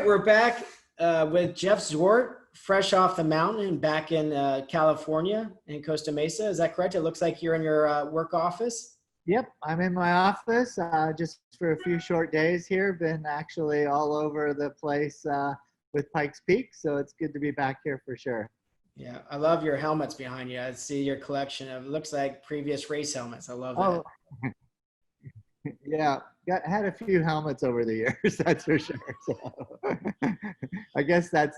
right, we're back with Jeff Zwart, fresh off the mountain and back in California in Costa Mesa. Is that correct? It looks like you're in your work office. Yep, I'm in my office just for a few short days here. Been actually all over the place with Pikes Peak, so it's good to be back here for sure. Yeah, I love your helmets behind you. I see your collection of, it looks like previous race helmets. I love that. Yeah, had a few helmets over the years, that's for sure. So, I guess that's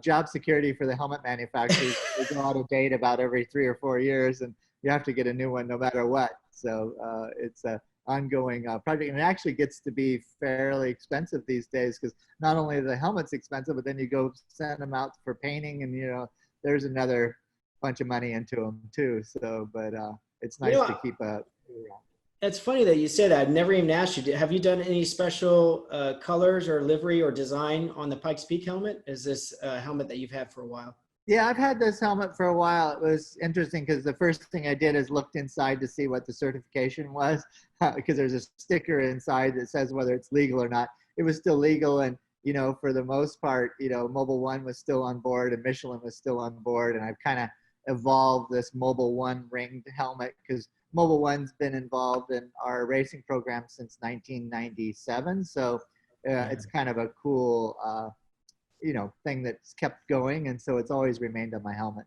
job security for the helmet manufacturers. They go out of date about every 3 or 4 years, and you have to get a new one no matter what. So it's a ongoing project, and it actually gets to be fairly expensive these days because not only are the helmets expensive, but then you go send them out for painting, and there's another bunch of money into them too. So, but it's nice to keep a. It's funny that you say that. I've never even asked you, have you done any special colors or livery or design on the Pikes Peak helmet? Is this a helmet that you've had for a while? Yeah, I've had this helmet for a while. It was interesting because the first thing I did is looked inside to see what the certification was because there's a sticker inside that says whether it's legal or not. It was still legal, and for the most part, Mobil 1 was still on board and Michelin was still on board, and I've kind of evolved this Mobil 1 ringed helmet because Mobil 1's been involved in our racing program since 1997. So it's kind of a cool, thing that's kept going. And so it's always remained on my helmet.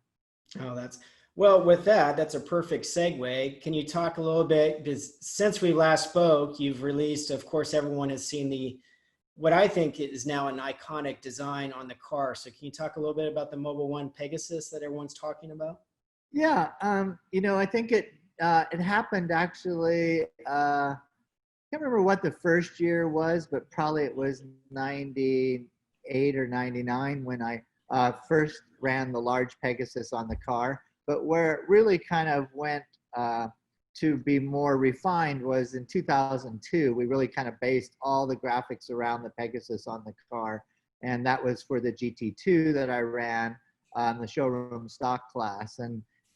Oh, well, with that, that's a perfect segue. Can you talk a little bit, because since we last spoke, you've released, of course, everyone has seen what I think is now an iconic design on the car. So can you talk a little bit about the Mobil 1 Pegasus that everyone's talking about? Yeah, I think it happened actually, I can't remember what the first year was, but probably it was 98 or 99 when I first ran the large Pegasus on the car. But where it really kind of went to be more refined was in 2002. We really kind of based all the graphics around the Pegasus on the car. And that was for the GT2 that I ran on the showroom stock class.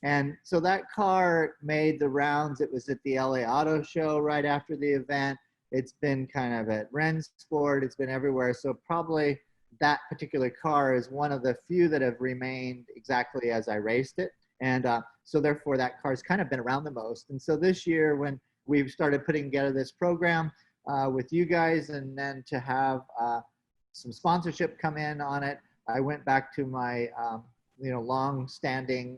And so that car made the rounds. It was at the LA Auto Show right after the event. It's been kind of at Rennsport. It's been everywhere. So probably that particular car is one of the few that have remained exactly as I raced it. And so therefore that car's kind of been around the most. And so this year when we've started putting together this program with you guys, and then to have some sponsorship come in on it, I went back to my long-standing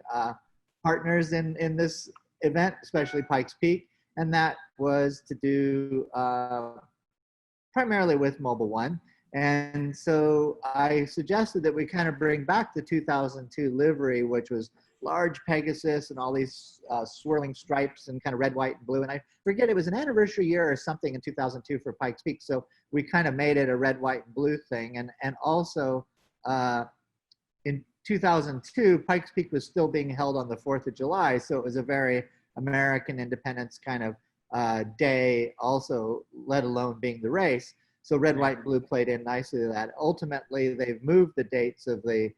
partners in this event, especially Pikes Peak, and that was to do primarily with Mobil 1. And so I suggested that we kind of bring back the 2002 livery, which was large Pegasus and all these swirling stripes and kind of red, white, and blue. And I forget, it was an anniversary year or something in 2002 for Pikes Peak. So we kind of made it a red, white, and blue thing. And also in 2002, Pikes Peak was still being held on the 4th of July. So it was a very American independence kind of day also, let alone being the race. So red, white, and blue played in nicely to that. Ultimately, they've moved the dates of the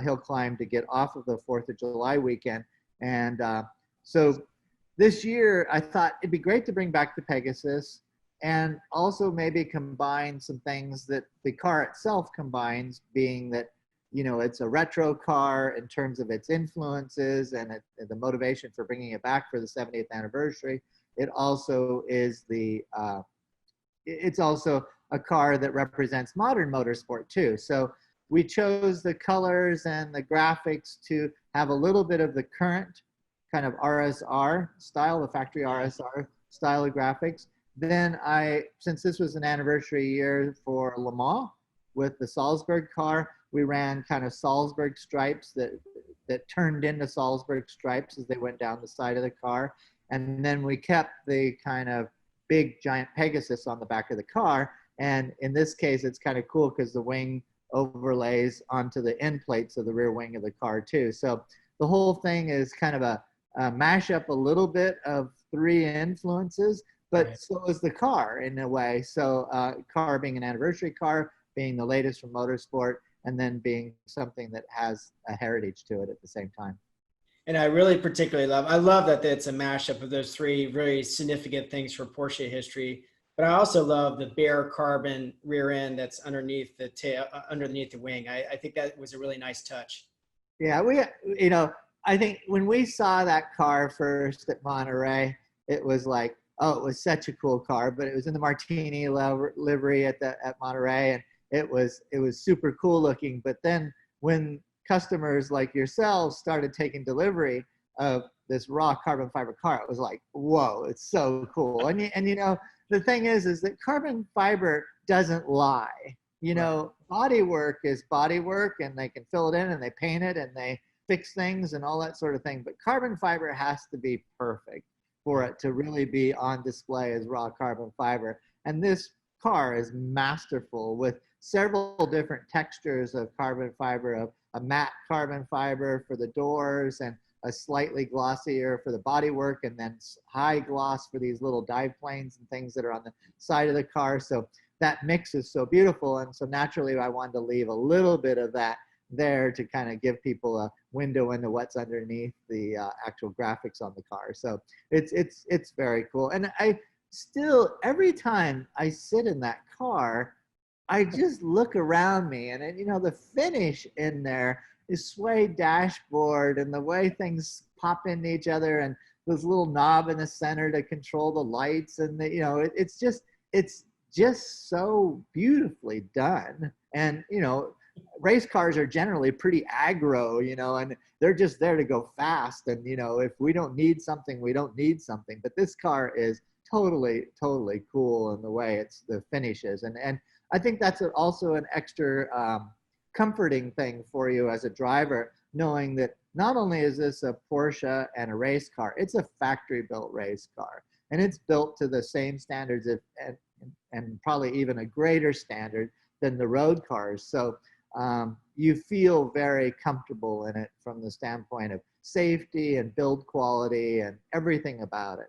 hill climb to get off of the 4th of July weekend. And so this year, I thought it'd be great to bring back the Pegasus and also maybe combine some things that the car itself combines, being that it's a retro car in terms of its influences and the motivation for bringing it back for the 70th anniversary. It also is it's also a car that represents modern motorsport too. So we chose the colors and the graphics to have a little bit of the current kind of RSR style, the factory RSR style of graphics. Then since this was an anniversary year for Le Mans with the Salzburg car, we ran kind of Salzburg stripes that turned into Salzburg stripes as they went down the side of the car. And then we kept the kind of big giant Pegasus on the back of the car. And in this case, it's kind of cool because the wing overlays onto the end plates of the rear wing of the car too. So the whole thing is kind of a mashup a little bit of 3 influences, but right. So is the car in a way. So car being an anniversary car, being the latest from motorsport, and then being something that has a heritage to it at the same time. And I really particularly love that it's a mashup of those 3 very significant things for Porsche history. But I also love the bare carbon rear end that's underneath the tail, underneath the wing. I think that was a really nice touch. Yeah, you know, I think when we saw that car first at Monterey, it was like, oh, it was such a cool car, but it was in the Martini livery at Monterey, and it was super cool looking. But then when customers like yourselves started taking delivery of this raw carbon fiber car, it was like, whoa, it's so cool. And you know, the thing is that carbon fiber doesn't lie. You know, body work is body work, and they can fill it in and they paint it and they fix things and all that sort of thing. But carbon fiber has to be perfect for it to really be on display as raw carbon fiber. And this car is masterful with several different textures of carbon fiber, of a matte carbon fiber for the doors and a slightly glossier for the bodywork, and then high gloss for these little dive planes and things that are on the side of the car. So that mix is so beautiful. And so naturally I wanted to leave a little bit of that there to kind of give people a window into what's underneath the actual graphics on the car. So it's very cool. And I still, every time I sit in that car, I just look around me, and you know, the finish in there is suede dashboard, and the way things pop into each other, and this little knob in the center to control the lights, and you know, it's just so beautifully done. And you know, race cars are generally pretty aggro, you know, and they're just there to go fast. And you know, if we don't need something, we don't need something. But this car is totally cool in the way the finish is. And I think that's also an extra comforting thing for you as a driver, knowing that not only is this a Porsche and a race car, it's a factory built race car, and it's built to the same standards and probably even a greater standard than the road cars. So you feel very comfortable in it from the standpoint of safety and build quality and everything about it.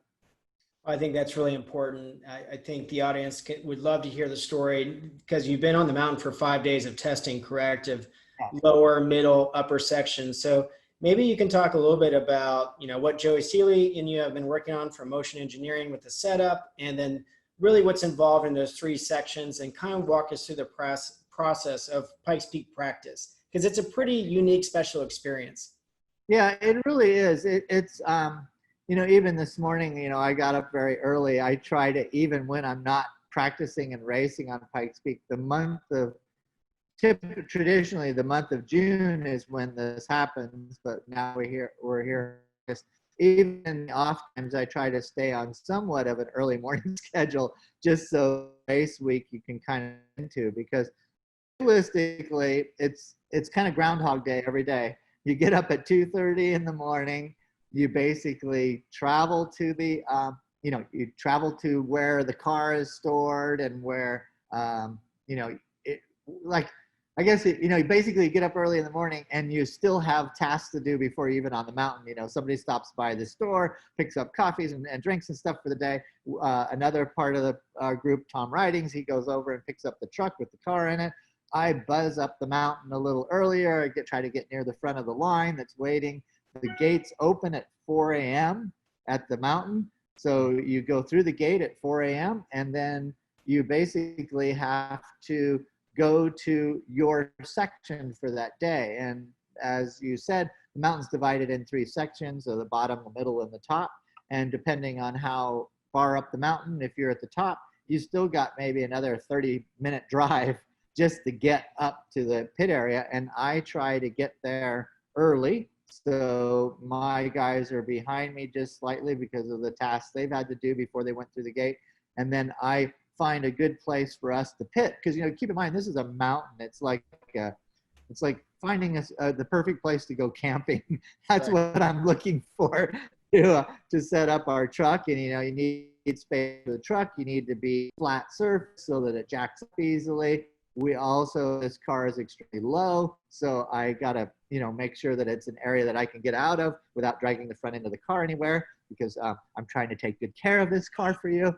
I think that's really important. I think the audience would love to hear the story, because you've been on the mountain for 5 days of testing, correct? Of lower, middle, upper sections. So maybe you can talk a little bit about, you know, what Joey Seeley and you have been working on for motion engineering with the setup, and then really what's involved in those 3 sections, and kind of walk us through the process of Pikes Peak practice, because it's a pretty unique, special experience. Yeah, it really is. It's you know, even this morning, you know, I got up very early. I try to, even when I'm not practicing and racing on Pikes Peak, traditionally the month of June is when this happens, but now we're here. Even in the off times, I try to stay on somewhat of an early morning schedule, just so race week you can kind of into, because realistically, it's kind of Groundhog Day every day. You get up at 2:30 in the morning. You basically travel to the, you know, you travel to where the car is stored, and where, you know, I guess, you know, you basically get up early in the morning and you still have tasks to do before you're even on the mountain. You know, somebody stops by the store, picks up coffees and drinks and stuff for the day. Another part of the group, Tom Ridings, he goes over and picks up the truck with the car in it. I buzz up the mountain a little earlier. I try to get near the front of the line that's waiting. The gates open at 4 a.m. at the mountain. So you go through the gate at 4 a.m. and then you basically have to go to your section for that day. And as you said, the mountain's divided in 3 sections, so the bottom, the middle, and the top. And depending on how far up the mountain, if you're at the top, you still got maybe another 30-minute drive just to get up to the pit area. And I try to get there early. So my guys are behind me just slightly because of the tasks they've had to do before they went through the gate. And then I find a good place for us to pit, because, you know, keep in mind, this is a mountain. It's like finding the perfect place to go camping. That's right. What I'm looking for to set up our truck. And, you know, you need space for the truck. You need to be flat surface so that it jacks up easily. This car is extremely low, so I gotta, you know, make sure that it's an area that I can get out of without dragging the front end of the car anywhere, because I'm trying to take good care of this car for you.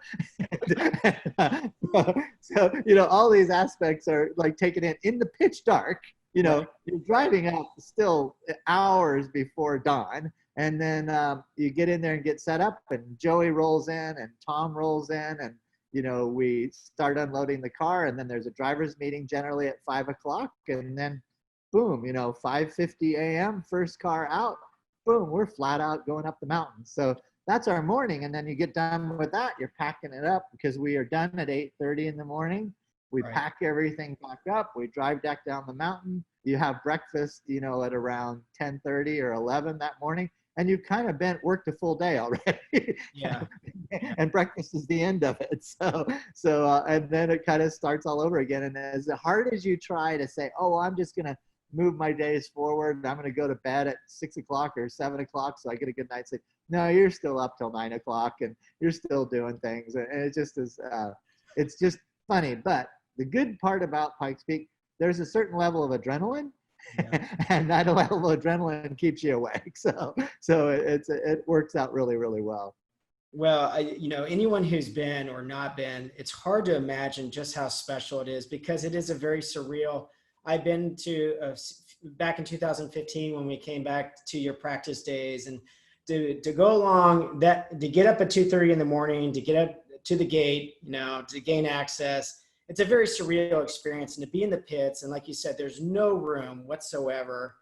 So, you know, all these aspects are like taken in the pitch dark. You know, you're driving out still hours before dawn, and then you get in there and get set up, and Joey rolls in, and Tom rolls in, and you know, we start unloading the car, and then there's a driver's meeting generally at 5 o'clock, and then boom, you know, 5:50 a.m. first car out, boom, we're flat out going up the mountain. So that's our morning. And then you get done with that, you're packing it up because we are done at 8:30 in the morning. We Right. pack everything back up. We drive back down the mountain. You have breakfast, you know, at around 10:30 or 11 that morning, and you've kind of worked a full day already. Yeah. Yeah. And breakfast is the end of it. And then it kind of starts all over again. And as hard as you try to say, oh, well, I'm just going to move my days forward, I'm going to go to bed at 6 o'clock or 7 o'clock so I get a good night's sleep. No, you're still up till 9 o'clock and you're still doing things. And it just is, it's just funny. But the good part about Pikes Peak, there's a certain level of adrenaline, Yeah. and that level of adrenaline keeps you awake. So it works out really, really well. Well, you know, anyone who's been or not been, it's hard to imagine just how special it is because it is a very surreal. I've been to back in 2015 when we came back to your practice days, and to go along that, to get up at 2:30 in the morning, to get up to the gate, you know, to gain access. It's a very surreal experience, and to be in the pits, and like you said, there's no room whatsoever.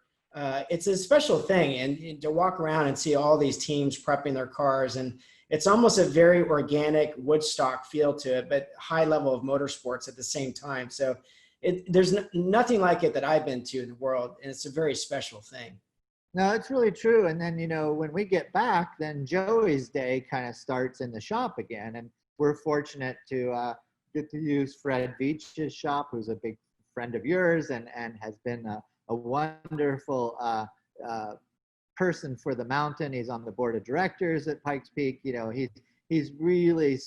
It's a special thing, and to walk around and see all these teams prepping their cars, and it's almost a very organic Woodstock feel to it, but high level of motorsports at the same time. So there's nothing like it that I've been to in the world, and it's a very special thing. No, it's really true. And then, you know, when we get back, then Joey's day kind of starts in the shop again. And we're fortunate to get to use Fred Veach's shop, who's a big friend of yours and has been a wonderful person for the mountain. He's on the board of directors at Pikes Peak. You know, he's really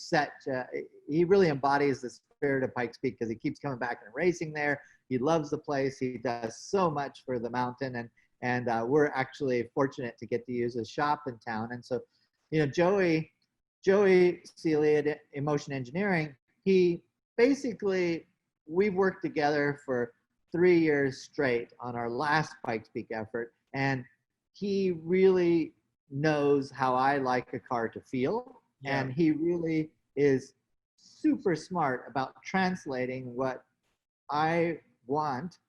he really embodies the spirit of Pikes Peak because he keeps coming back and racing there. He loves the place. He does so much for the mountain, and we're actually fortunate to get to use his shop in town. And so, you know, Joey Seeley at Emotion Engineering, we've worked together for 3 years straight on our last Pikes Peak effort, and he really knows how I like a car to feel. Yeah. And he really is super smart about translating what I want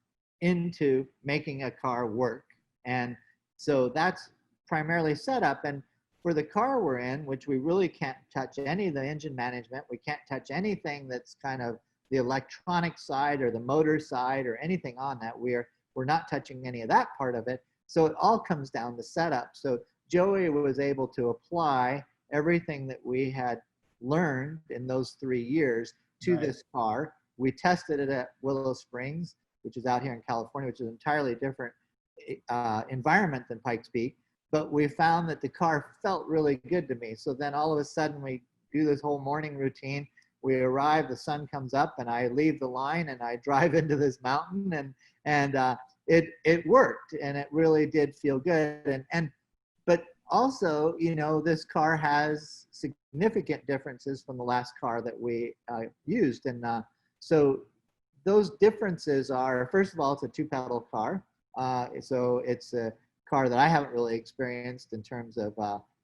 into making a car work. And so that's primarily setup. And for the car we're in, which we really can't touch any of the engine management, we can't touch anything that's kind of the electronic side or the motor side or anything on that. We're not touching any of that part of it. So it all comes down to setup. So Joey was able to apply everything that we had learned in those 3 years to this car. We tested it at Willow Springs, which is out here in California, which is an entirely different environment than Pikes Peak. But we found that the car felt really good to me. So then all of a sudden we do this whole morning routine. We arrive, the sun comes up, and I leave the line and I drive into this mountain, and it worked, and it really did feel good. But also, you know, this car has significant differences from the last car that we used. And so those differences are, first of all, it's a 2-pedal car. So it's a car that I haven't really experienced in terms of,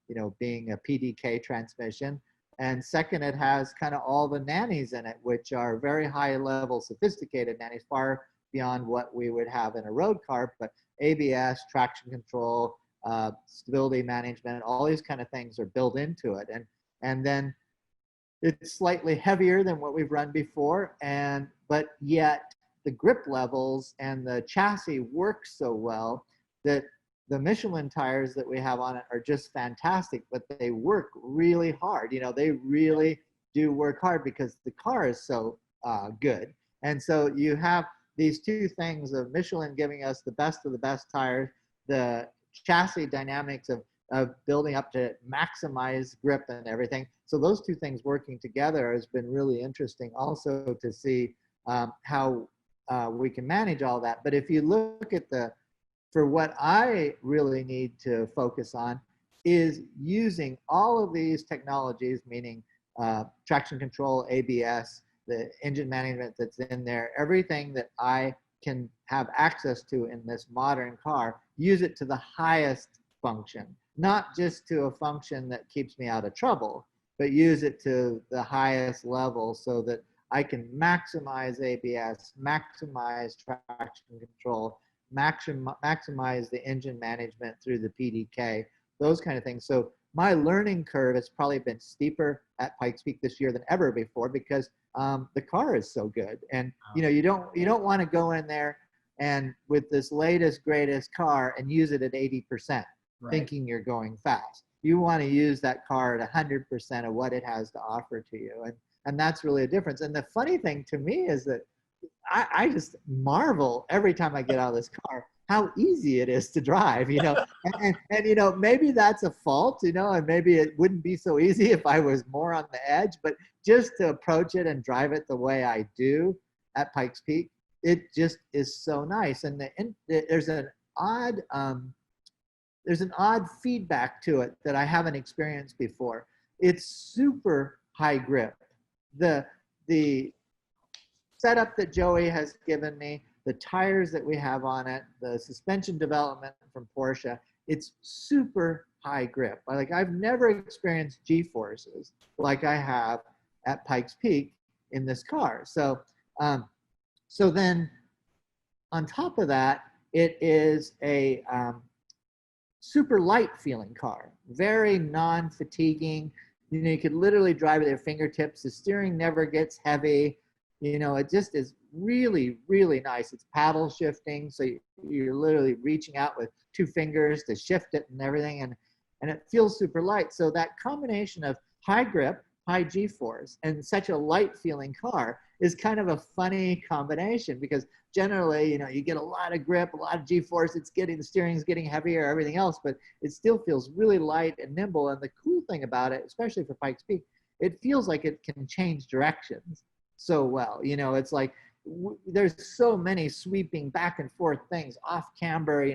you know, being a PDK transmission. And second, it has kind of all the nannies in it, which are very high level, sophisticated nannies, far beyond what we would have in a road car. But ABS, traction control, stability management, all these kind of things are built into it. And then it's slightly heavier than what we've run before, but yet the grip levels and the chassis work so well that the Michelin tires that we have on it are just fantastic, but they work really hard. You know, they really do work hard because the car is so good. And so you have these two things of Michelin giving us the best of the best tires, the chassis dynamics of building up to maximize grip and everything. So those two things working together has been really interesting also to see how we can manage all that. But if you look at for what I really need to focus on is using all of these technologies, meaning traction control, ABS, the engine management that's in there, everything that I can have access to in this modern car, use it to the highest function, not just to a function that keeps me out of trouble. but use it to the highest level so that I can maximize ABS, maximize traction control, maximize the engine management through the PDK, those kind of things. So my learning curve has probably been steeper at Pikes Peak this year than ever before because the car is so good. And you don't want to go in there and with this latest greatest car and use it at 80%, thinking you're going fast. You want to use that car at 100% of what it has to offer to you, and that's really a difference. And the funny thing to me is that I just marvel every time I get out of this car how easy it is to drive, and maybe that's a fault, and maybe it wouldn't be so easy if I was more on the edge, but just to approach it and drive it the way I do at Pikes Peak, it just is so nice. And there's an odd feedback to it that I haven't experienced before. It's super high grip. The setup that Joey has given me, the tires that we have on it, the suspension development from Porsche, it's super high grip. I've never experienced G-forces like I have at Pikes Peak in this car. So then on top of that, it is a super light feeling car, very non-fatiguing. You could literally drive with your fingertips. The steering never gets heavy. It just is really, really nice. It's paddle shifting, so you're literally reaching out with two fingers to shift it and everything, and it feels super light. So that combination of high grip, high G-force, and such a light feeling car is kind of a funny combination because generally, you get a lot of grip, a lot of G-force, the steering's getting heavier, everything else, but it still feels really light and nimble. And the cool thing about it, especially for Pikes Peak, it feels like it can change directions so well. It's like there's so many sweeping back and forth things off camber,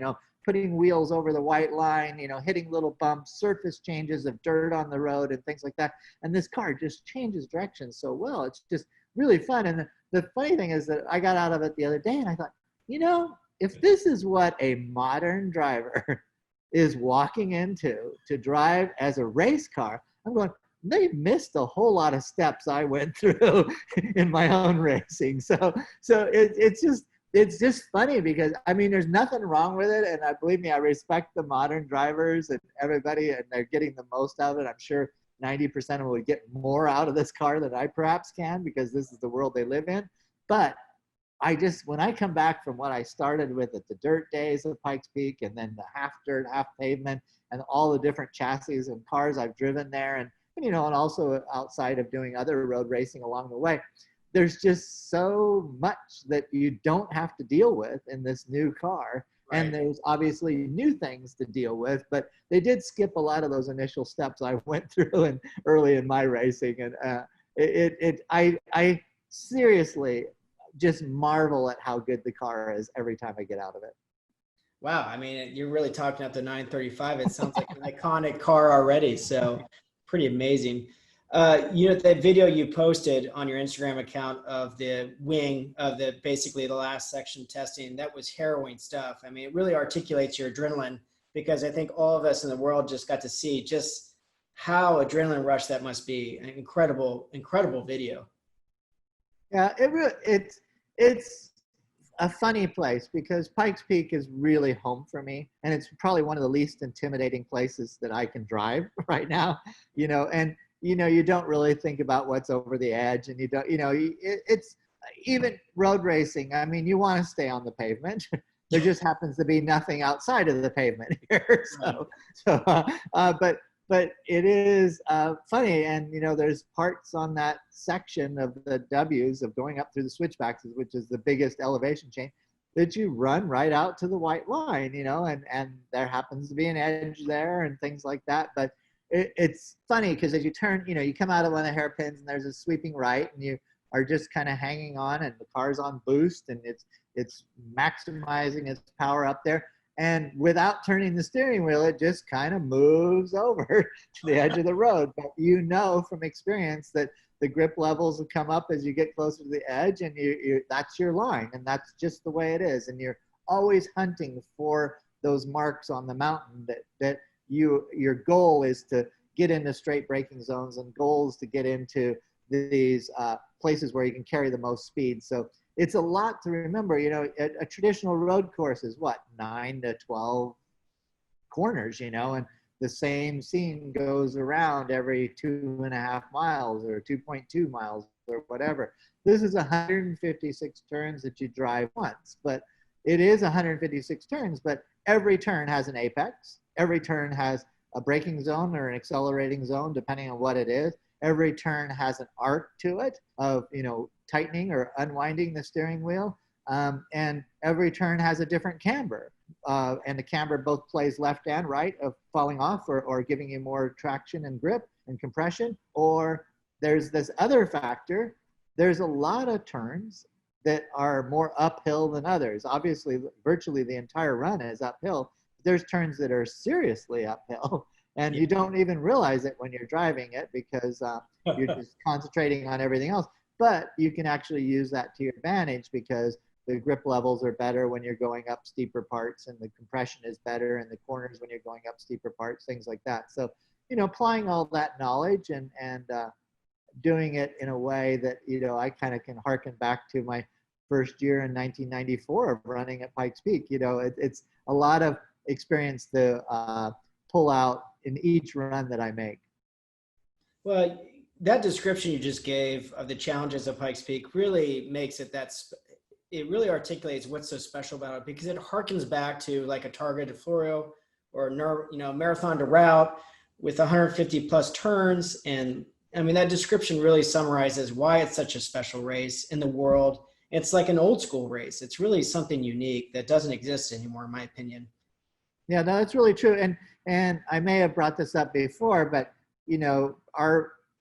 putting wheels over the white line, hitting little bumps, surface changes of dirt on the road and things like that. And this car just changes direction so well. It's just really fun. And the funny thing is that I got out of it the other day and I thought, if this is what a modern driver is walking into to drive as a race car, I'm going, they missed a whole lot of steps I went through in my own racing. So it's just funny because there's nothing wrong with it, and believe me, I respect the modern drivers and everybody, and they're getting the most out of it. I'm sure 90% of them will get more out of this car than I perhaps can because this is the world they live in. But when I come back from what I started with at the dirt days of Pikes Peak, and then the half dirt, half pavement, and all the different chassis and cars I've driven there, and also outside of doing other road racing along the way, there's just so much that you don't have to deal with in this new car. Right. And there's obviously new things to deal with, but they did skip a lot of those initial steps I went through early in my racing. And I seriously just marvel at how good the car is every time I get out of it. Wow. You're really talking up the 935. It sounds like an iconic car already. So pretty amazing. That video you posted on your Instagram account of the wing of basically the last section testing, that was harrowing stuff. It really articulates your adrenaline because I think all of us in the world just got to see just how adrenaline rush that must be. An incredible, incredible video. Yeah, it's a funny place because Pikes Peak is really home for me, and it's probably one of the least intimidating places that I can drive right now, and you don't really think about what's over the edge, and it's even road racing. You want to stay on the pavement. There just happens to be nothing outside of the pavement here. But it is funny, and there's parts on that section of the W's of going up through the switchbacks, which is the biggest elevation change, that you run right out to the white line, and there happens to be an edge there and things like that. But it's funny because as you turn, you come out of one of the hairpins and there's a sweeping right, and you are just kind of hanging on, and the car's on boost, and it's maximizing its power up there. And without turning the steering wheel, it just kind of moves over to the edge of the road. But from experience that the grip levels will come up as you get closer to the edge, and that's your line, and that's just the way it is. And you're always hunting for those marks on the mountain that your goal is to get into straight braking zones and goals to get into these places where you can carry the most speed. So it's a lot to remember. You know, a traditional road course is what, 9 to 12 corners, you know, and the same scene goes around every 2.5 miles or 2.2 miles or whatever. This is 156 turns that you drive once, but it is 156 turns, but every turn has an apex. Every turn has a braking zone or an accelerating zone, depending on what it is. Every turn has an arc to it of, you know, tightening or unwinding the steering wheel. And every turn has a different camber. And the camber both plays left and right of falling off or giving you more traction and grip and compression. Or there's this other factor. There's a lot of turns that are more uphill than others. Obviously, virtually the entire run is uphill. There's turns that are seriously uphill. And you don't even realize it when you're driving it because you're just concentrating on everything else. But you can actually use that to your advantage because the grip levels are better when you're going up steeper parts, and the compression is better in the corners when you're going up steeper parts, things like that. So, you know, applying all that knowledge and doing it in a way that, you know, I kind of can harken back to my first year in 1994 of running at Pikes Peak. You know, it's a lot of experience to pull out in each run that I make. Well, that description you just gave of the challenges of Pikes Peak really makes it it really articulates what's so special about it, because it harkens back to like a Targa de Florio or, you know, marathon to route with 150 plus turns. And I mean, that description really summarizes why it's such a special race in the world. It's like an old school race. It's really something unique that doesn't exist anymore, in my opinion. Yeah, no, that's really true. And I may have brought this up before, but, you know,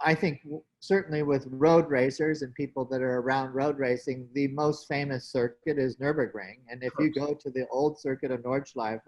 I think certainly with road racers and people that are around road racing, the most famous circuit is Nürburgring. And if you go to the old circuit of Nordschleife,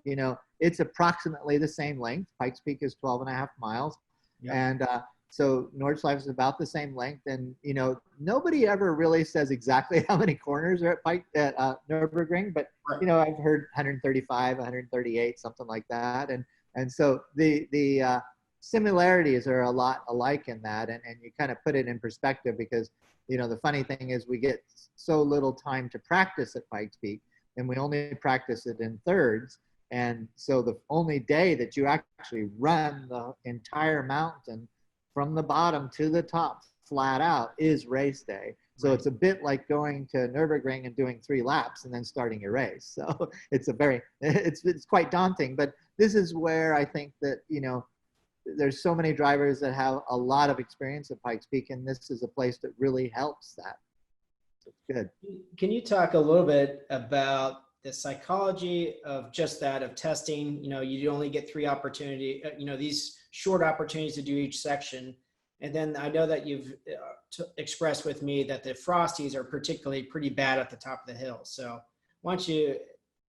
you know, it's approximately the same length. Pikes Peak is 12.5 miles. Yep. And so Nordschleife is about the same length. And, you know, nobody ever really says exactly how many corners are at Nürburgring, but, you know, I've heard 135, 138, something like that. And so the similarities are a lot alike in that, and you kind of put it in perspective because, you know, the funny thing is we get so little time to practice at Pikes Peak, and we only practice it in thirds. And so the only day that you actually run the entire mountain from the bottom to the top flat out is race day. So it's a bit like going to Nürburgring and doing 3 laps and then starting your race. So it's it's quite daunting, but this is where I think that, you know, there's so many drivers that have a lot of experience at Pikes Peak, and this is a place that really helps that. So it's good. Can you talk a little bit about the psychology of just that, of testing? You know, you only get 3 opportunity, you know, these short opportunities to do each section. And then I know that you've expressed with me that the Frosties are particularly pretty bad at the top of the hill. So why don't you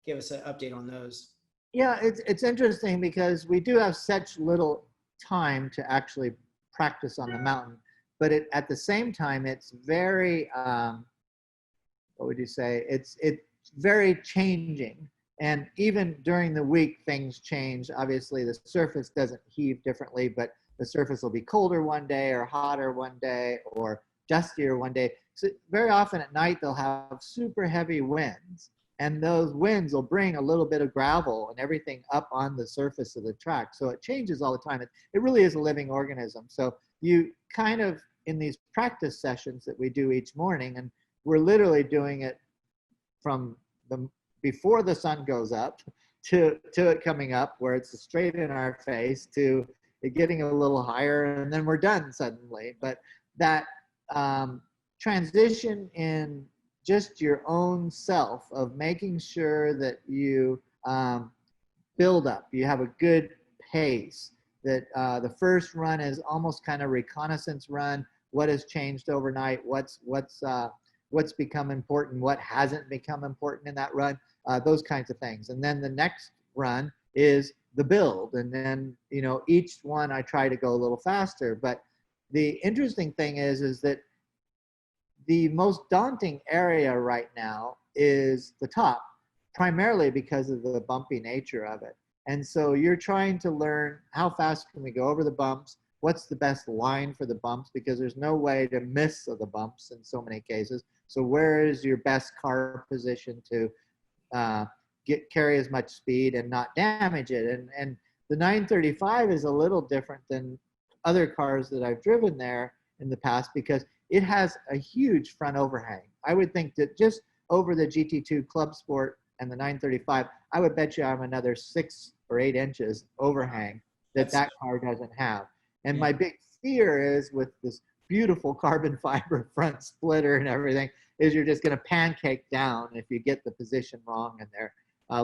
give us an update on those? Yeah, it's interesting because we do have such little time to actually practice on the mountain, but at the same time, it's very, what would you say? It's very changing. And even during the week, things change. Obviously, the surface doesn't heave differently, but the surface will be colder one day or hotter one day or dustier one day. So very often at night, they'll have super heavy winds. And those winds will bring a little bit of gravel and everything up on the surface of the track. So it changes all the time. It really is a living organism. So you kind of, in these practice sessions that we do each morning, and we're literally doing it from before the sun goes up to it coming up where it's straight in our face, to it getting a little higher, and then we're done suddenly. But that transition in just your own self of making sure that you build up, you have a good pace, that the first run is almost kind of reconnaissance run. What has changed overnight? What's become important? What hasn't become important in that run? Those kinds of things. And then the next run is the build. And then, you know, each one I try to go a little faster. But the interesting thing is that the most daunting area right now is the top, primarily because of the bumpy nature of it. And so you're trying to learn how fast can we go over the bumps, what's the best line for the bumps, because there's no way to miss the bumps in so many cases. So where is your best car position to carry as much speed and not damage it? And the 935 is a little different than other cars that I've driven there in the past because it has a huge front overhang. I would think that just over the GT2 Club Sport and the 935, I would bet you I'm another 6 or 8 inches overhang that car doesn't have. And my big fear is with this beautiful carbon fiber front splitter and everything is you're just going to pancake down if you get the position wrong in there,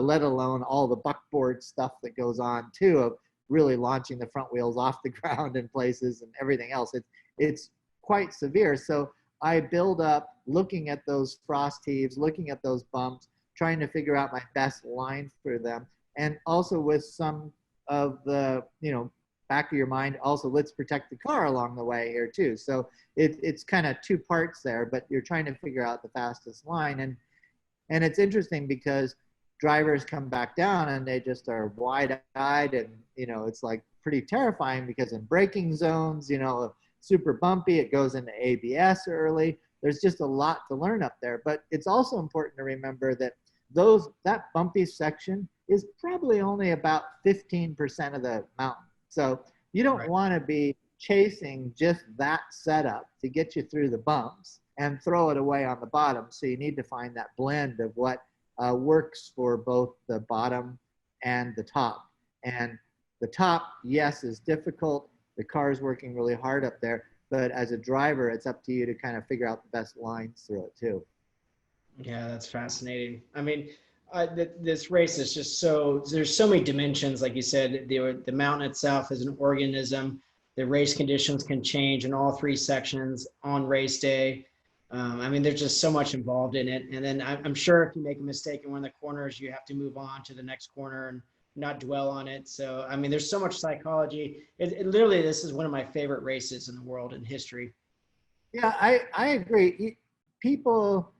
let alone all the buckboard stuff that goes on too of really launching the front wheels off the ground in places and everything else. It's quite severe. So I build up looking at those frost heaves, looking at those bumps, trying to figure out my best line for them. And also with some of the, back of your mind, also let's protect the car along the way here too. So it's kind of two parts there, but you're trying to figure out the fastest line. And it's interesting because drivers come back down and they just are wide-eyed and, it's like pretty terrifying because in braking zones, super bumpy, it goes into ABS early. There's just a lot to learn up there, but it's also important to remember that that bumpy section is probably only about 15% of the mountain. So you don't want to be chasing just that setup to get you through the bumps and throw it away on the bottom. So you need to find that blend of what works for both the bottom and the top. And the top, yes, is difficult. The car is working really hard up there. But as a driver, it's up to you to kind of figure out the best lines through it too. Yeah, that's fascinating. I mean, this race is just there's so many dimensions. Like you said, the mountain itself is an organism. The race conditions can change in all 3 sections on race day. I mean, there's just so much involved in it. And then I'm sure if you make a mistake in one of the corners, you have to move on to the next corner and not dwell on it. So, I mean, there's so much psychology. It literally, this is one of my favorite races in the world in history. Yeah, I agree. People,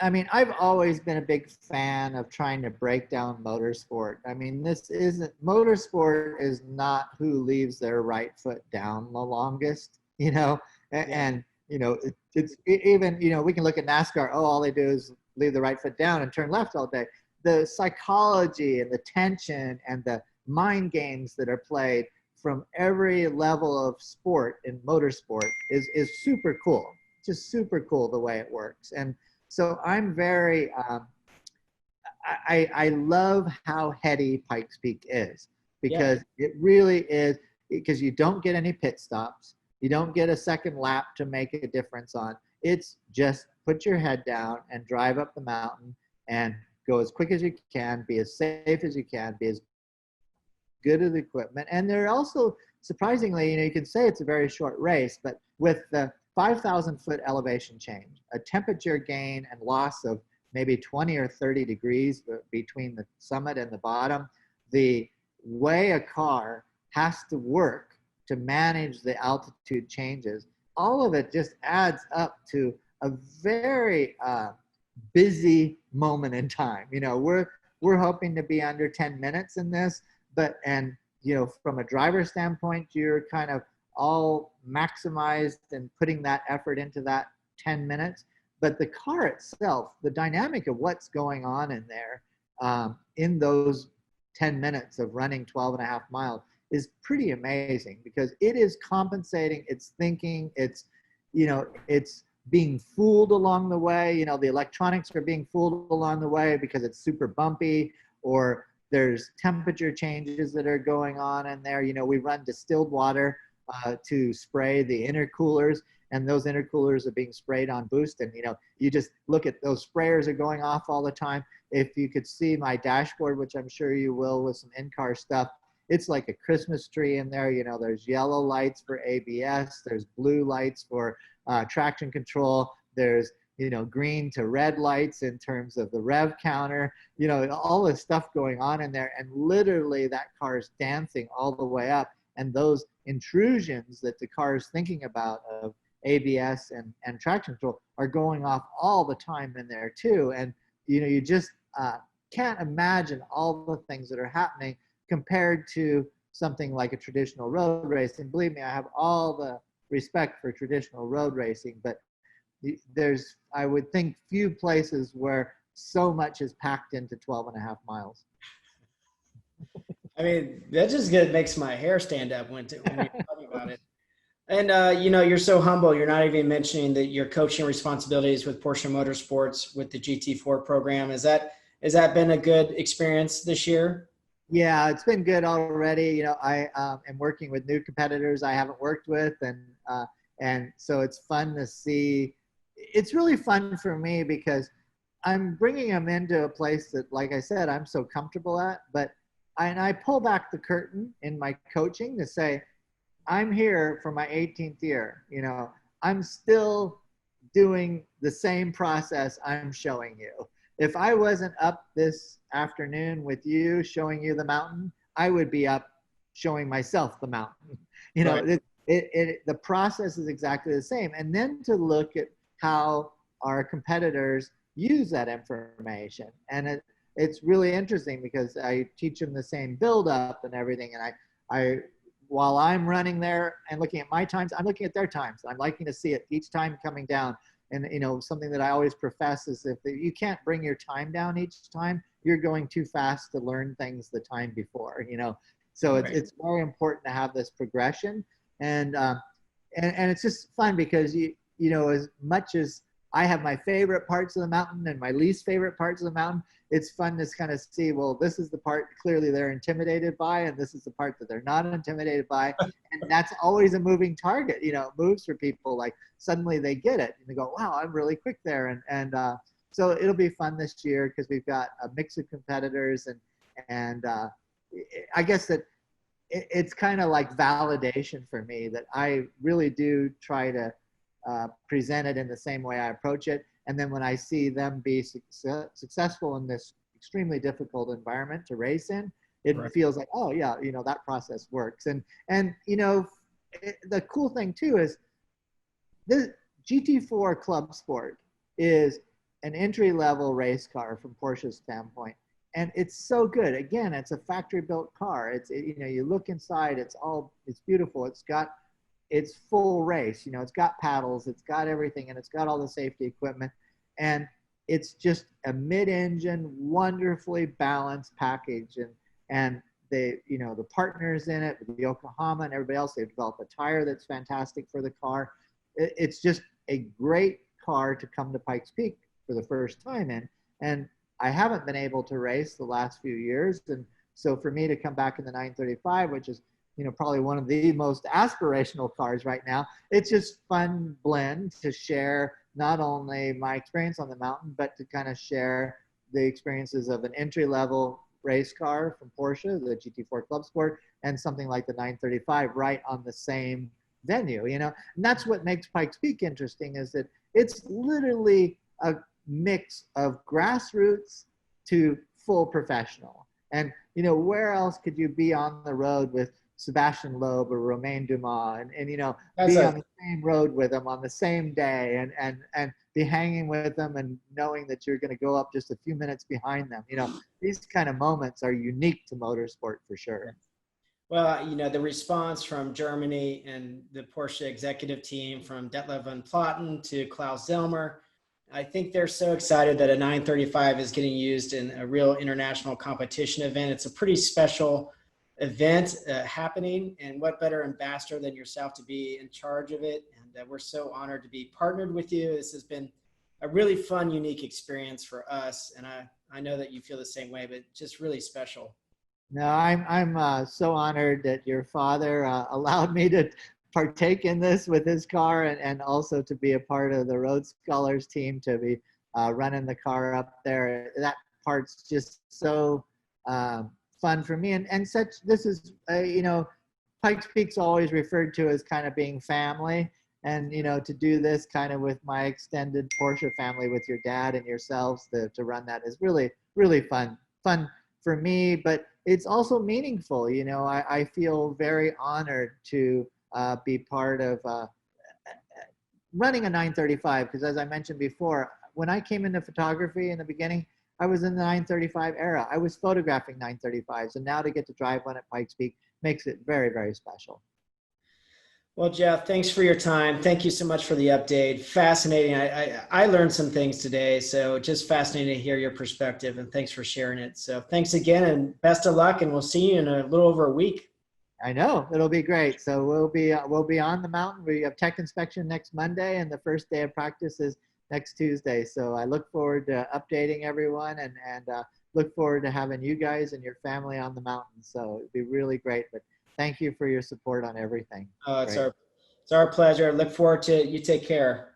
I mean, I've always been a big fan of trying to break down motorsport. I mean, motorsport is not who leaves their right foot down the longest, and it's even, we can look at NASCAR. Oh, all they do is leave the right foot down and turn left all day. The psychology and the tension and the mind games that are played from every level of sport in motorsport is super cool. Just super cool the way it works. And so I'm very, I love how heady Pikes Peak is because it really is, because you don't get any pit stops. You don't get a second lap to make a difference on. It's just put your head down and drive up the mountain and go as quick as you can, be as safe as you can, be as good at the equipment. And they're also, surprisingly, you can say it's a very short race, but with the 5,000 foot elevation change, a temperature gain and loss of maybe 20 or 30 degrees between the summit and the bottom, the way a car has to work to manage the altitude changes, all of it just adds up to a very busy moment in time. We're hoping to be under 10 minutes in this, but from a driver standpoint, you're kind of all maximized and putting that effort into that 10 minutes. But the car itself, the dynamic of what's going on in there in those 10 minutes of running 12 and a half miles is pretty amazing because it is compensating, it's thinking, it's being fooled along the way. The electronics are being fooled along the way because it's super bumpy, or there's temperature changes that are going on in there. We run distilled water to spray the intercoolers, and those intercoolers are being sprayed on boost. And, you just look at those sprayers are going off all the time. If you could see my dashboard, which I'm sure you will with some in-car stuff, it's like a Christmas tree in there. There's yellow lights for ABS. There's blue lights for traction control. There's, green to red lights in terms of the rev counter, all this stuff going on in there. And literally that car is dancing all the way up. And those intrusions that the car is thinking about of ABS and traction control are going off all the time in there too. And, you just can't imagine all the things that are happening compared to something like a traditional road race. And believe me, I have all the respect for traditional road racing, but there's, I would think, few places where so much is packed into 12.5 miles. I mean, that just makes my hair stand up when you're talking about it. And you know, you're so humble. You're not even mentioning that your coaching responsibilities with Porsche Motorsports with the GT4 program. Has that been a good experience this year? Yeah, it's been good already. You know, I am working with new competitors I haven't worked with, and so it's fun to see. It's really fun for me because I'm bringing them into a place that, like I said, I'm so comfortable at. But I pull back the curtain in my coaching to say, I'm here for my 18th year. You know, I'm still doing the same process I'm showing you. If I wasn't up this afternoon with you showing you the mountain, I would be up showing myself the mountain. You know, Right. the process is exactly the same. And then to look at how our competitors use that information. And it's really interesting because I teach them the same build up and everything. And I while I'm running there and looking at my times, I'm looking at their times. I'm liking to see it each time coming down. And, you know, something that I always profess is if you can't bring your time down each time, you're going too fast to learn things the time before, you know. So Right. it's very important to have this progression. And it's just fun because, you know, as much as I have my favorite parts of the mountain and my least favorite parts of the mountain, it's fun to kind of see, well, this is the part clearly they're intimidated by, and this is the part that they're not intimidated by. And that's always a moving target. You know, it moves for people. Like suddenly they get it and they go, wow, I'm really quick there. So it'll be fun this year because we've got a mix of competitors and I guess that it's kind of like validation for me that I really do try to present it in the same way I approach it. And then when I see them be successful in this extremely difficult environment to race in, it Right. feels like, oh yeah, you know, that process works. And you know, the cool thing too is the GT4 Club Sport is an entry-level race car from Porsche's standpoint. And it's so good. Again, it's a factory-built car. You know, you look inside, it's beautiful. It's full race. You know, it's got paddles, it's got everything, and it's got all the safety equipment. And it's just a mid-engine, wonderfully balanced package. And they, you know, the partners in it, with the Yokohama and everybody else, they've developed a tire that's fantastic for the car. It's just a great car to come to Pikes Peak for the first time in. And I haven't been able to race the last few years. And so for me to come back in the 935, which is, you know, probably one of the most aspirational cars right now, it's just fun blend to share not only my experience on the mountain, but to kind of share the experiences of an entry-level race car from Porsche, the GT4 Club Sport, and something like the 935 right on the same venue, you know. And that's what makes Pikes Peak interesting, is that it's literally a mix of grassroots to full professional. And, you know, where else could you be on the road with Sebastian Loeb or Romain Dumas and you know, That's be a on the same road with them on the same day and be hanging with them and knowing that you're going to go up just a few minutes behind them. You know, these kind of moments are unique to motorsport for sure. Well, you know, the response from Germany and the Porsche executive team, from Detlev van Platen to Klaus Zellmer, I think they're so excited that a 935 is getting used in a real international competition event. It's a pretty special event happening, and what better ambassador than yourself to be in charge of it. And we're so honored to be partnered with you. This has been a really fun, unique experience for us, and I know that you feel the same way, but just really special. No, I'm so honored that your father allowed me to partake in this with his car and also to be a part of the RoadScholars team, to be running the car up there. That part's just so fun for me. And such, this is, you know, Pikes Peak's always referred to as kind of being family. And, you know, to do this kind of with my extended Porsche family, with your dad and yourselves to run that is really, really fun for me, but it's also meaningful. You know, I feel very honored to be part of running a 935, because as I mentioned before, when I came into photography in the beginning, I was in the 935 era. I was photographing 935s, and now to get to drive one at Pikes Peak makes it very, very special. Well, Jeff, thanks for your time. Thank you so much for the update. Fascinating. I learned some things today, so just fascinating to hear your perspective, and thanks for sharing it. So thanks again, and best of luck, and we'll see you in a little over a week. I know it'll be great. So we'll be on the mountain. We have tech inspection next Monday, and the first day of practice is next Tuesday. So I look forward to updating everyone, and look forward to having you guys and your family on the mountain. So it'd be really great. But thank you for your support on everything. It's our pleasure. Look forward to it. You take care.